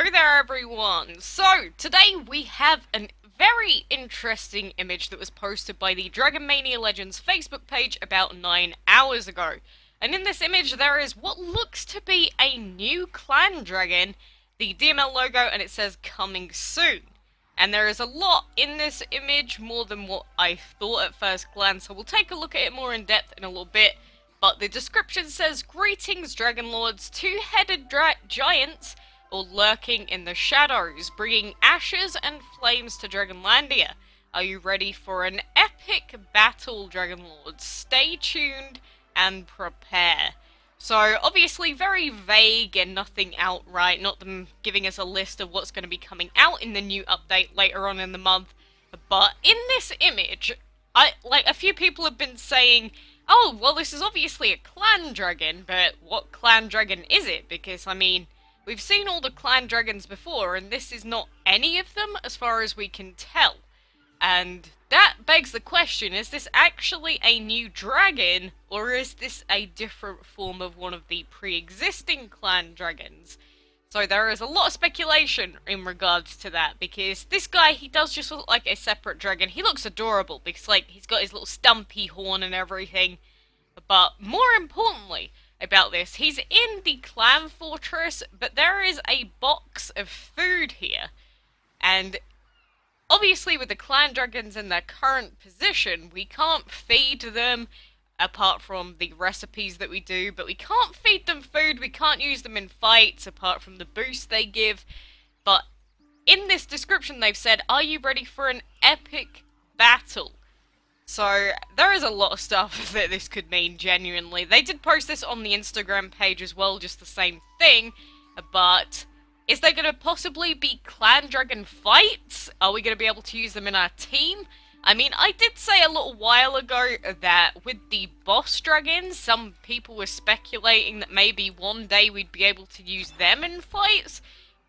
Hello there everyone! So, today we have a very interesting image that was posted by the Dragolandia Legends Facebook page about 9 hours ago. And in this image there is what looks to be a new clan dragon, the DML logo, and it says coming soon. And there is a lot in this image, more than what I thought at first glance, so we'll take a look at it more in depth in a little bit. But the description says, "Greetings Dragon Lords, two-headed giants or lurking in the shadows, bringing ashes and flames to Dragolandia. Are you ready for an epic battle, Dragon Lords? Stay tuned and prepare." So, obviously very vague and nothing outright, not them giving us a list of what's going to be coming out in the new update later on in the month. But in this image, a few people have been saying, oh, well, this is obviously a clan dragon, but what clan dragon is it? Because, I mean, we've seen all the clan dragons before, and this is not any of them, as far as we can tell. And that begs the question, is this actually a new dragon, or is this a different form of one of the pre-existing clan dragons? So there is a lot of speculation in regards to that, because this guy, he does just look like a separate dragon. He looks adorable, because, like, he's got his little stumpy horn and everything. But more importantly about this, he's in the clan fortress, but there is a box of food here. And obviously with the clan dragons in their current position, we can't feed them, apart from the recipes that we do, but we can't feed them food, we can't use them in fights, apart from the boost they give. But in this description they've said, are you ready for an epic battle? So, there is a lot of stuff that this could mean, genuinely. They did post this on the Instagram page as well, just the same thing, but is there going to possibly be clan dragon fights? Are we going to be able to use them in our team? I mean, I did say a little while ago that with the boss dragons, some people were speculating that maybe one day we'd be able to use them in fights,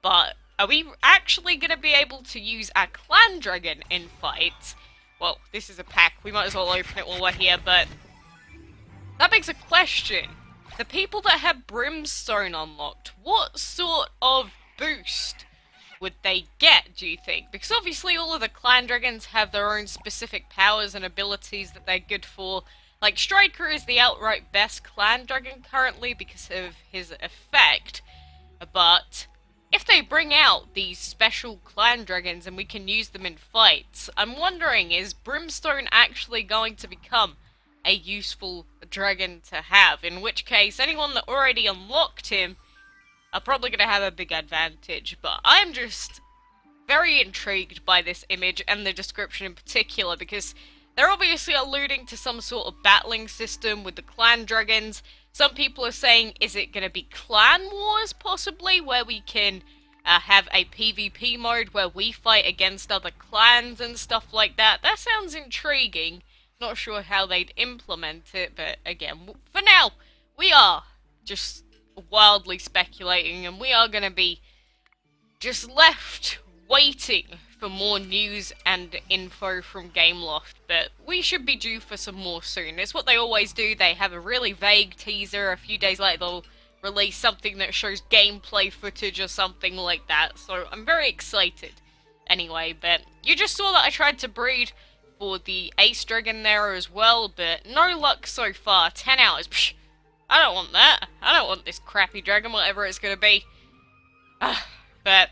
but are we actually going to be able to use our clan dragon in fights? Well, this is a pack, we might as well open it while we're here, but that begs a question. The people that have Brimstone unlocked, what sort of boost would they get, do you think? Because obviously all of the clan dragons have their own specific powers and abilities that they're good for. Like, Striker is the outright best clan dragon currently because of his effect, but if they bring out these special clan dragons and we can use them in fights, I'm wondering, is Brimstone actually going to become a useful dragon to have? In which case, anyone that already unlocked him are probably going to have a big advantage. But I'm just very intrigued by this image and the description in particular, because they're obviously alluding to some sort of battling system with the clan dragons. Some people are saying, is it going to be clan wars, possibly, where we can have a PvP mode where we fight against other clans and stuff like that? That sounds intriguing. Not sure how they'd implement it, but again, for now, we are just wildly speculating, and we are going to be just left waiting for more news and info from Gameloft, but we should be due for some more soon. It's what they always do. They have a really vague teaser, a few days later they'll release something that shows gameplay footage or something like that, so I'm very excited. Anyway, but you just saw that I tried to breed for the Ace Dragon there as well, but no luck so far. 10 hours, psh, I don't want that. I don't want this crappy dragon, whatever it's gonna be. But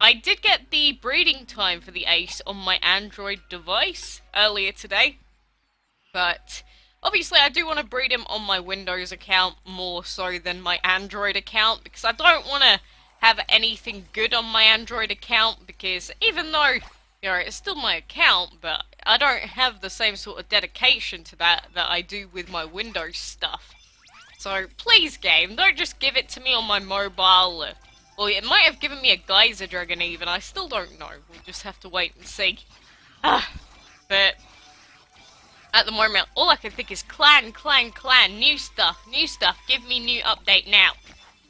I did get the breeding time for the Ace on my Android device earlier today, but obviously I do want to breed him on my Windows account more so than my Android account, because I don't want to have anything good on my Android account, because even though, you know, it's still my account, but I don't have the same sort of dedication to that I do with my Windows stuff. So please, game, don't just give it to me on my mobile. Well, it might have given me a Geyser Dragon even, I still don't know. We'll just have to wait and see. But at the moment, all I can think is clan, new stuff, give me new update now.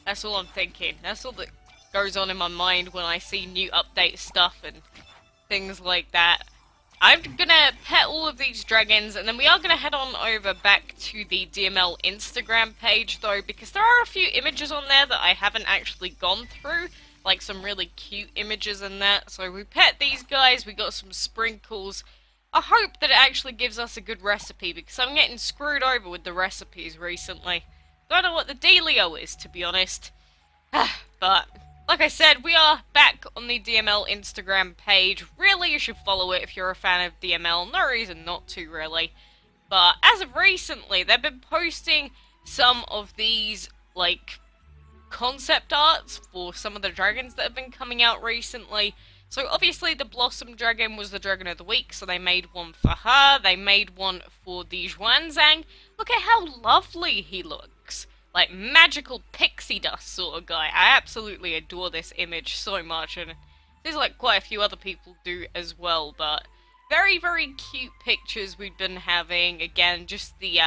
That's all I'm thinking. That's all that goes on in my mind when I see new update stuff and things like that. I'm gonna pet all of these dragons, and then we are gonna head on over back to the DML Instagram page, though, because there are a few images on there that I haven't actually gone through, like some really cute images and that. So we pet these guys, we got some sprinkles. I hope that it actually gives us a good recipe, because I'm getting screwed over with the recipes recently. Don't know what the dealio is, to be honest. But like I said, we are back on the DML Instagram page. Really, you should follow it if you're a fan of DML. No reason not to, really. But as of recently, they've been posting some of these, like, concept arts for some of the dragons that have been coming out recently. So obviously the Blossom Dragon was the Dragon of the Week, so they made one for her. They made one for the Xuanzang. Look at how lovely he looks. Like, magical pixie dust sort of guy. I absolutely adore this image so much, and there's like quite a few other people do as well, but very, very cute pictures we've been having. Again, just the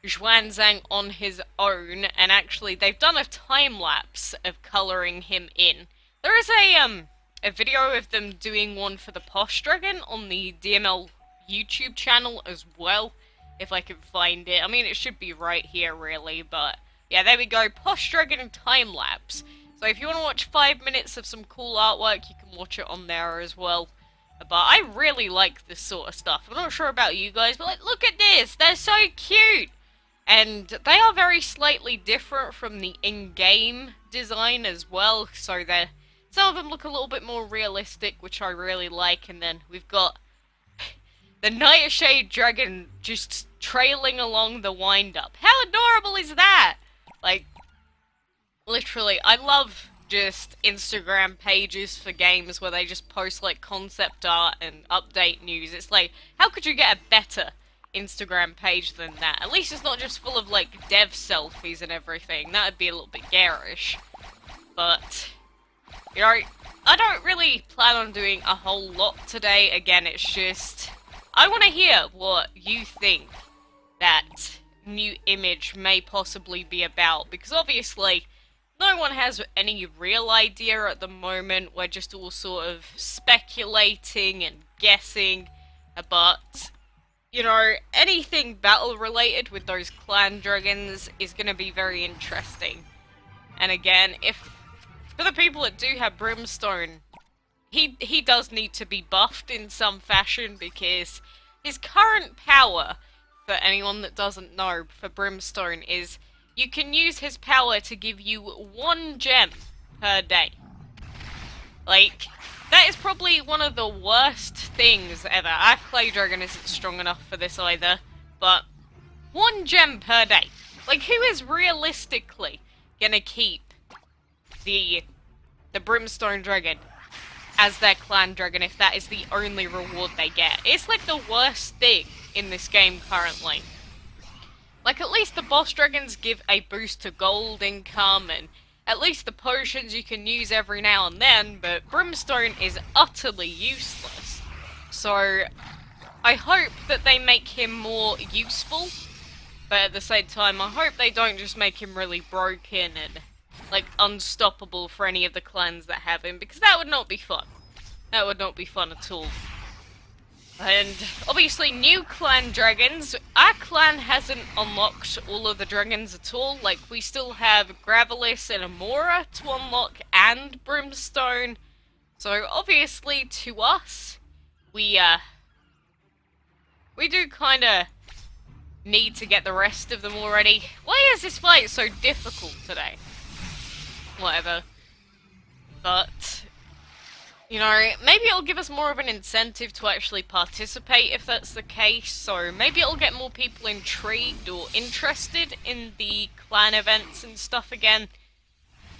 Xuanzang on his own, and actually they've done a time-lapse of colouring him in. There is a video of them doing one for the Posh Dragon on the DML YouTube channel as well, if I can find it. I mean, it should be right here, really, but yeah, there we go. Posh Dragon time-lapse. So if you want to watch 5 minutes of some cool artwork, you can watch it on there as well. But I really like this sort of stuff. I'm not sure about you guys, but like, look at this! They're so cute! And they are very slightly different from the in-game design as well, so some of them look a little bit more realistic, which I really like, and then we've got the Nightshade Dragon just trailing along the wind-up. How adorable is that? Like, literally, I love just Instagram pages for games where they just post, like, concept art and update news. It's like, how could you get a better Instagram page than that? At least it's not just full of, like, dev selfies and everything. That would be a little bit garish. But, you know, I don't really plan on doing a whole lot today. Again, it's just, I want to hear what you think that new image may possibly be about, because obviously no one has any real idea at the moment. We're just all sort of speculating and guessing, but you know, anything battle related with those clan dragons is going to be very interesting. And again, for the people that do have Brimstone, he does need to be buffed in some fashion, because his current power, for anyone that doesn't know, for Brimstone, is you can use his power to give you 1 gem per day. Like, that is probably one of the worst things ever. Our Clay Dragon isn't strong enough for this either, but 1 gem per day. Like, who is realistically gonna keep the Brimstone Dragon as their clan dragon if that is the only reward they get? It's like the worst thing in this game currently. Like, at least the boss dragons give a boost to gold income, and at least the potions you can use every now and then, but Brimstone is utterly useless. So, I hope that they make him more useful, but at the same time, I hope they don't just make him really broken and, like, unstoppable for any of the clans that have him, because that would not be fun. That would not be fun at all. And, obviously, new clan dragons. Our clan hasn't unlocked all of the dragons at all. Like, we still have Gravelis and Amora to unlock, and Brimstone. So, obviously, to us, we do kinda need to get the rest of them already. Why is this fight so difficult today? Whatever. But, you know, maybe it'll give us more of an incentive to actually participate if that's the case. So maybe it'll get more people intrigued or interested in the clan events and stuff again.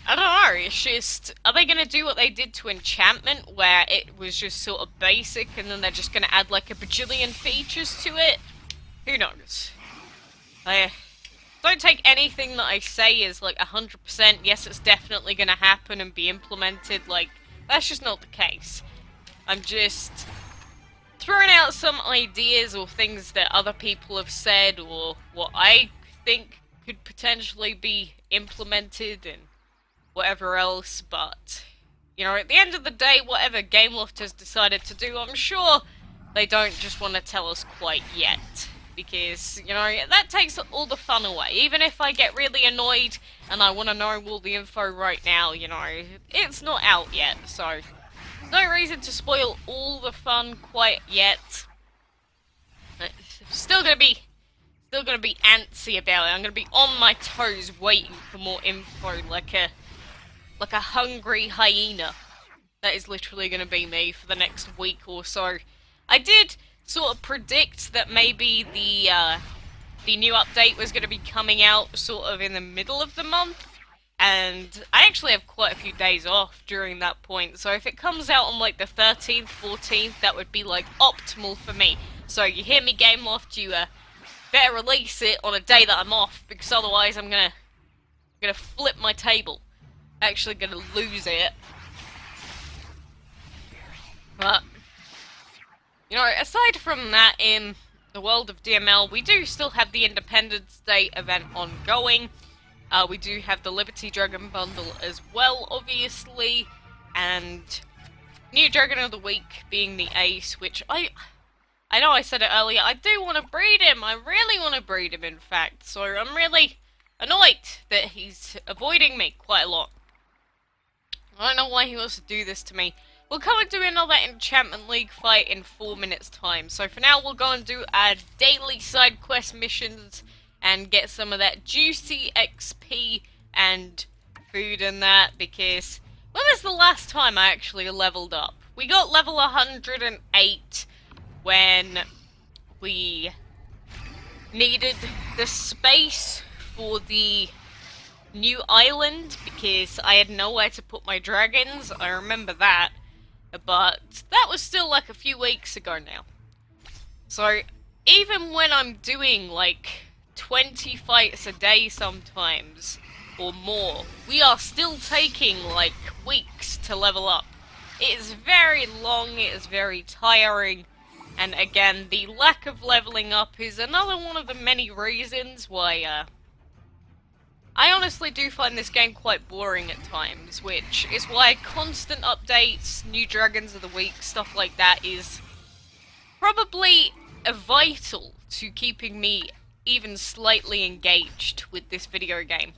I don't know, it's just, are they going to do what they did to Enchantment, where it was just sort of basic and then they're just going to add like a bajillion features to it? Who knows? Don't take anything that I say as like 100%, yes, it's definitely going to happen and be implemented. Like, that's just not the case. I'm just throwing out some ideas or things that other people have said, or what I think could potentially be implemented and whatever else. But, you know, at the end of the day, whatever Gameloft has decided to do, I'm sure they don't just want to tell us quite yet. Because, you know, that takes all the fun away. Even if I get really annoyed and I want to know all the info right now, you know, it's not out yet, so no reason to spoil all the fun quite yet. Still gonna be antsy about it. I'm gonna be on my toes waiting for more info like a hungry hyena. That is literally gonna be me for the next week or so. I did sort of predict that maybe the new update was gonna be coming out sort of in the middle of the month. And I actually have quite a few days off during that point, so if it comes out on like the 13th, 14th, that would be like optimal for me. So you hear me, Game Loft, you better release it on a day that I'm off, because otherwise I'm gonna flip my table. Actually gonna lose it. But, you know, aside from that, in the world of DML, we do still have the Independence Day event ongoing. We do have the Liberty Dragon bundle as well, obviously, and new Dragon of the Week being the Ace, which I know I said it earlier, I do want to breed him. I really want to breed him, in fact, so I'm really annoyed that he's avoiding me quite a lot. I don't know why he wants to do this to me. We'll come and do another Enchantment League fight in 4 minutes time, so for now we'll go and do our daily side quest missions and get some of that juicy XP and food and that, because when was the last time I actually leveled up? We got level 108 when we needed the space for the new island, because I had nowhere to put my dragons. I remember that, but that was still like a few weeks ago now. So even when I'm doing like 20 fights a day sometimes, or more, we are still taking like weeks to level up. It is very long, it is very tiring, and again, the lack of leveling up is another one of the many reasons why I honestly do find this game quite boring at times, which is why constant updates, new dragons of the week, stuff like that is probably vital to keeping me even slightly engaged with this video game.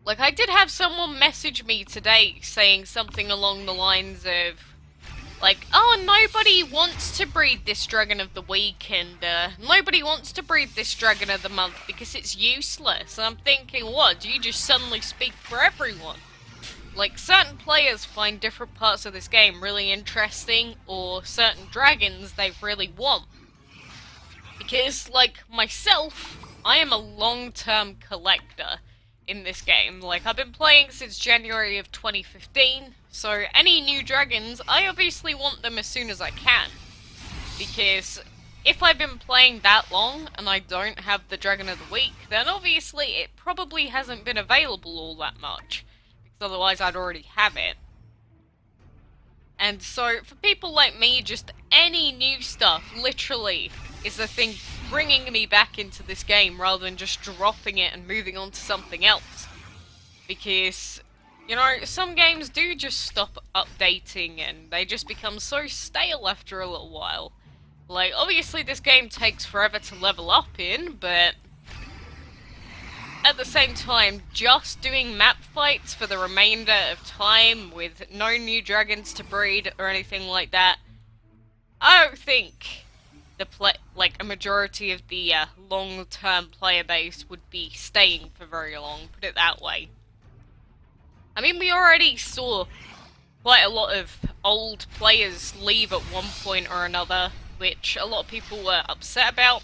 Like, I did have someone message me today saying something along the lines of, like, oh, nobody wants to breed this Dragon of the Week, and nobody wants to breed this Dragon of the Month because it's useless. And I'm thinking, what, do you just suddenly speak for everyone? Like, certain players find different parts of this game really interesting, or certain dragons they really want. Because, like, myself, I am a long-term collector in this game. Like, I've been playing since January of 2015, so any new dragons, I obviously want them as soon as I can. Because if I've been playing that long, and I don't have the Dragon of the Week, then obviously it probably hasn't been available all that much. Because otherwise I'd already have it. And so, for people like me, just any new stuff, literally, is the thing bringing me back into this game rather than just dropping it and moving on to something else. Because, you know, some games do just stop updating and they just become so stale after a little while. Like, obviously this game takes forever to level up in, but at the same time, just doing map fights for the remainder of time with no new dragons to breed or anything like that, I don't think a majority of the long-term player base would be staying for very long, put it that way. I mean, we already saw quite a lot of old players leave at one point or another, which a lot of people were upset about,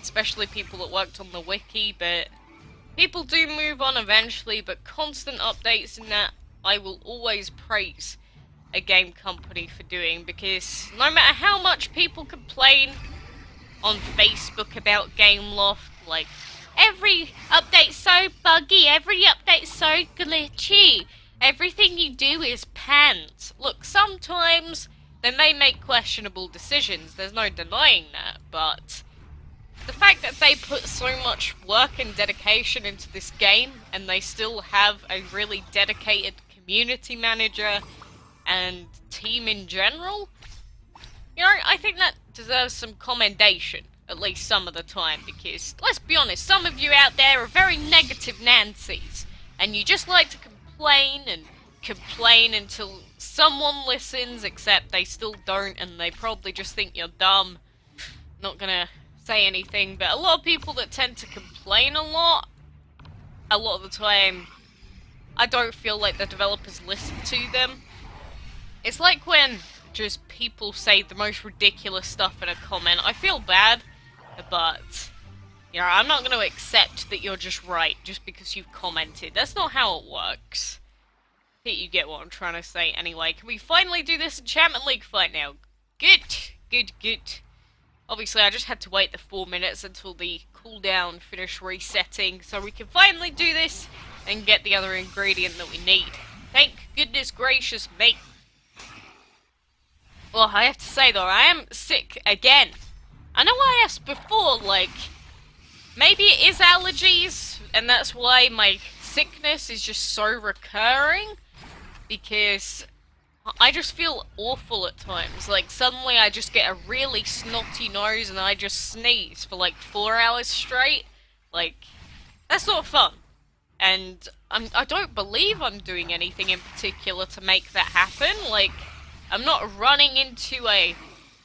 especially people that worked on the wiki, but people do move on eventually. But constant updates in that, I will always praise a game company for doing, because no matter how much people complain on Facebook about Gameloft, like, every update's so buggy, every update's so glitchy, everything you do is pants. Look, sometimes they may make questionable decisions, there's no denying that, but the fact that they put so much work and dedication into this game, and they still have a really dedicated community manager and team in general, You know, I think that deserves some commendation, at least some of the time, because, let's be honest, some of you out there are very negative Nancys, and you just like to complain and complain until someone listens, except they still don't, and they probably just think you're dumb. Not gonna say anything, but a lot of people that tend to complain a lot of the time, I don't feel like the developers listen to them. It's like when just people say the most ridiculous stuff in a comment. I feel bad, but, you know, I'm not going to accept that you're just right just because you've commented. That's not how it works. I think you get what I'm trying to say anyway. Can we finally do this Enchantment League fight now? Good, good, good. Obviously, I just had to wait the 4 minutes until the cooldown finished resetting, so we can finally do this and get the other ingredient that we need. Thank goodness gracious me. Well, I have to say though, I am sick again. I know I asked before, like, maybe it is allergies, and that's why my sickness is just so recurring, because I just feel awful at times. Like, suddenly I just get a really snotty nose and I just sneeze for like 4 hours straight. Like, that's not fun. And I don't believe I'm doing anything in particular to make that happen. Like, I'm not running into a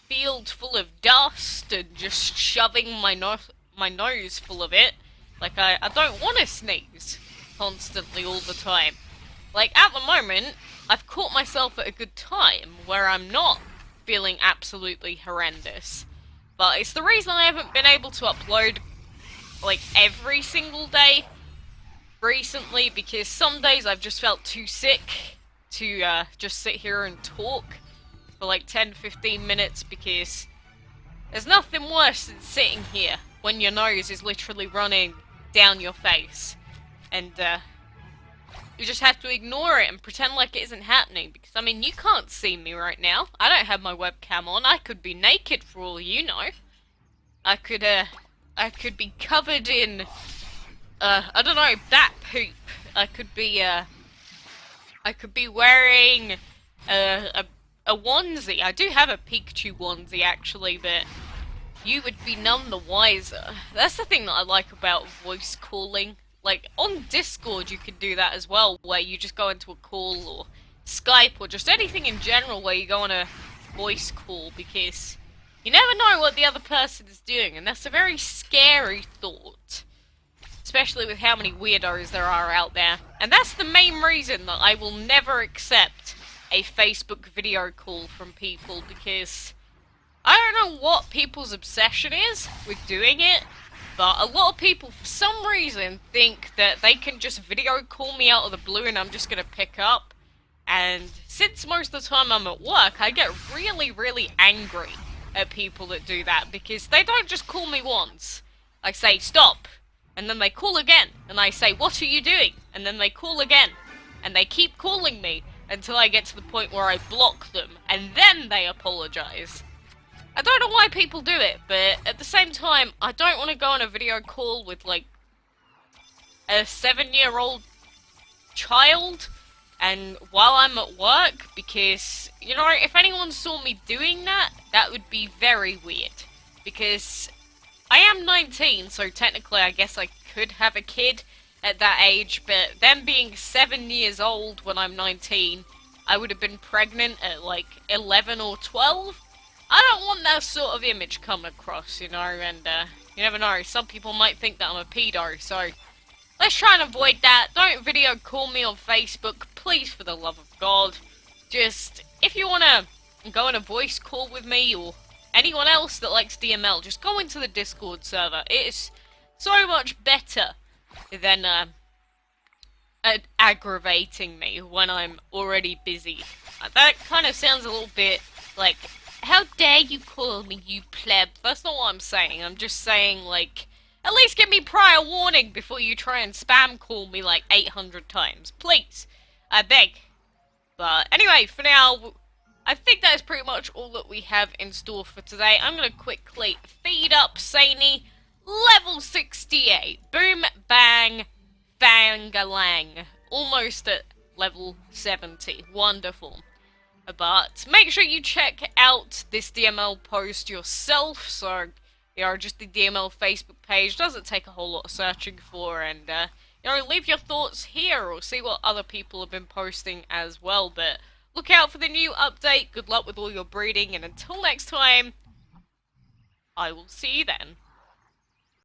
field full of dust and just shoving my nose full of it. Like, I don't want to sneeze constantly all the time. Like, at the moment, I've caught myself at a good time where I'm not feeling absolutely horrendous. But it's the reason I haven't been able to upload, like, every single day recently, because some days I've just felt too sick to just sit here and talk for like 10-15 minutes, because there's nothing worse than sitting here when your nose is literally running down your face, and you just have to ignore it and pretend like it isn't happening, because I mean, you can't see me right now. I don't have my webcam on. I could be naked for all you know. I could be covered in I don't know, bat poop. I could be wearing a onesie. I do have a Pikachu onesie, actually, but you would be none the wiser. That's the thing that I like about voice calling. Like, on Discord you can do that as well, where you just go into a call, or Skype, or just anything in general where you go on a voice call, because you never know what the other person is doing, and that's a very scary thought. Especially with how many weirdos there are out there. And that's the main reason that I will never accept a Facebook video call from people, because I don't know what people's obsession is with doing it, but a lot of people, for some reason, think that they can just video call me out of the blue and I'm just gonna pick up. And since most of the time I'm at work, I get really, really angry at people that do that, because they don't just call me once. I say, stop. And then they call again, and I say, what are you doing? And then they call again, and they keep calling me until I get to the point where I block them, and then they apologize. I don't know why people do it, but at the same time, I don't want to go on a video call with, like, a 7-year-old child, and while I'm at work, because, you know, if anyone saw me doing that, that would be very weird, because I am 19, so technically I guess I could have a kid at that age, but them being 7 years old when I'm 19, I would have been pregnant at like 11 or 12. I don't want that sort of image coming across, you know, and you never know, some people might think that I'm a pedo, so let's try and avoid that. Don't video call me on Facebook, please, for the love of God. Just, if you want to go on a voice call with me, or anyone else that likes DML, just go into the Discord server. It is so much better than aggravating me when I'm already busy. That kind of sounds a little bit like, how dare you call me, you pleb? That's not what I'm saying. I'm just saying, like, at least give me prior warning before you try and spam call me like 800 times. Please. I beg. But anyway, for now, I think that is pretty much all that we have in store for today. I'm going to quickly feed up Saini, level 68. Boom, bang, bangalang. Almost at level 70. Wonderful. But make sure you check out this DML post yourself. So, just the DML Facebook page doesn't take a whole lot of searching for, and leave your thoughts here or see what other people have been posting as well. But look out for the new update. Good luck with all your breeding, and until next time, I will see you then.